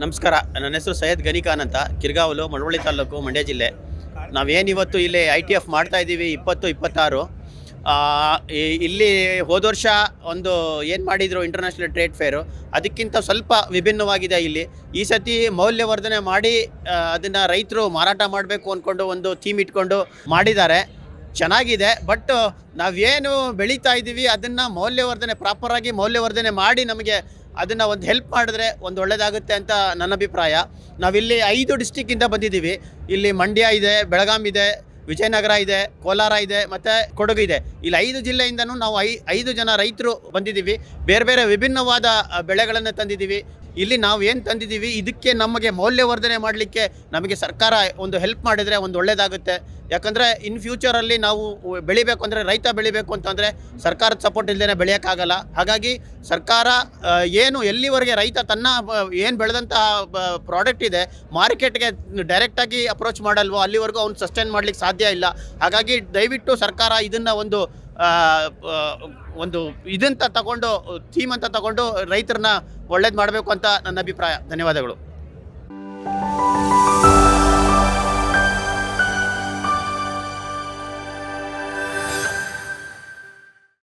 ನಮಸ್ಕಾರ. ನನ್ನ ಹೆಸರು ಸೈಯದ್ ಗನಿ ಖಾನ್ ಅಂತ, ಕಿರ್ಗಾವಲು, ಮಳವಳ್ಳಿ ತಾಲೂಕು, ಮಂಡ್ಯ ಜಿಲ್ಲೆ. ನಾವೇನಿವತ್ತು ಇಲ್ಲಿ ITF ಮಾಡ್ತಾ ಇದ್ದೀವಿ 2026. ಇಲ್ಲಿ ಹೋದ ವರ್ಷ ಒಂದು ಏನು ಮಾಡಿದರು ಇಂಟರ್ನ್ಯಾಷನಲ್ ಟ್ರೇಡ್ ಫೇರು, ಅದಕ್ಕಿಂತ ಸ್ವಲ್ಪ ವಿಭಿನ್ನವಾಗಿದೆ. ಇಲ್ಲಿ ಈ ಸತಿ ಮೌಲ್ಯವರ್ಧನೆ ಮಾಡಿ ಅದನ್ನು ರೈತರು ಮಾರಾಟ ಮಾಡಬೇಕು ಅಂದ್ಕೊಂಡು ಒಂದು ಥೀಮ್ ಇಟ್ಕೊಂಡು ಮಾಡಿದ್ದಾರೆ. ಚೆನ್ನಾಗಿದೆ. ಬಟ್ ನಾವೇನು ಬೆಳೀತಾ ಇದ್ದೀವಿ ಅದನ್ನು ಪ್ರಾಪರಾಗಿ ಮೌಲ್ಯವರ್ಧನೆ ಮಾಡಿ ನಮಗೆ ಅದನ್ನು ಒಂದು ಹೆಲ್ಪ್ ಮಾಡಿದ್ರೆ ಒಂದು ಒಳ್ಳೆಯದಾಗುತ್ತೆ ಅಂತ ನನ್ನ ಅಭಿಪ್ರಾಯ. ನಾವಿಲ್ಲಿ 5 ಡಿಸ್ಟಿಕ್ಕಿಂದ ಬಂದಿದ್ದೀವಿ. ಇಲ್ಲಿ ಮಂಡ್ಯ ಇದೆ, ಬೆಳಗಾಂ ಇದೆ, ವಿಜಯನಗರ ಇದೆ, ಕೋಲಾರ ಇದೆ ಮತ್ತು ಕೊಡಗು ಇದೆ. ಇಲ್ಲಿ 5 ಜಿಲ್ಲೆಯಿಂದನೂ ನಾವು 5 ಜನ ರೈತರು ಬಂದಿದ್ದೀವಿ. ಬೇರೆ ಬೇರೆ ವಿಭಿನ್ನವಾದ ಬೆಳೆಗಳನ್ನು ತಂದಿದ್ದೀವಿ. ಇಲ್ಲಿ ನಾವು ಏನು ತಂದಿದ್ದೀವಿ ಇದಕ್ಕೆ ನಮಗೆ ಮೌಲ್ಯವರ್ಧನೆ ಮಾಡಲಿಕ್ಕೆ ನಮಗೆ ಸರ್ಕಾರ ಒಂದು ಹೆಲ್ಪ್ ಮಾಡಿದರೆ ಒಂದು ಒಳ್ಳೆಯದಾಗುತ್ತೆ. ಯಾಕಂದರೆ ಇನ್ ಫ್ಯೂಚರಲ್ಲಿ ನಾವು ಬೆಳಿಬೇಕು ಅಂದರೆ, ರೈತ ಬೆಳಿಬೇಕು ಅಂತಂದರೆ ಸರ್ಕಾರದ ಸಪೋರ್ಟ್ ಇಲ್ಲದೇ ಬೆಳೆಯೋಕ್ಕಾಗಲ್ಲ. ಹಾಗಾಗಿ ಸರ್ಕಾರ ಎಲ್ಲಿವರೆಗೆ ರೈತ ತನ್ನ ಏನು ಬೆಳೆದಂಥ ಪ್ರಾಡಕ್ಟ್ ಇದೆ ಮಾರ್ಕೆಟ್ಗೆ ಡೈರೆಕ್ಟಾಗಿ ಅಪ್ರೋಚ್ ಮಾಡಲ್ವೋ ಅಲ್ಲಿವರೆಗೂ ಅವ್ನು ಸಸ್ಟೈನ್ ಮಾಡಲಿಕ್ಕೆ ಸಾಧ್ಯ ಇಲ್ಲ. ಹಾಗಾಗಿ ದಯವಿಟ್ಟು ಸರ್ಕಾರ ಇದನ್ನು ಒಂದು ಇದಂತ ತಗೊಂಡು, ಥೀಮ್ ಅಂತ ತಗೊಂಡು ರೈತರನ್ನ ಒಳ್ಳೇದು ಮಾಡಬೇಕು ಅಂತ ನನ್ನ ಅಭಿಪ್ರಾಯ. ಧನ್ಯವಾದಗಳು.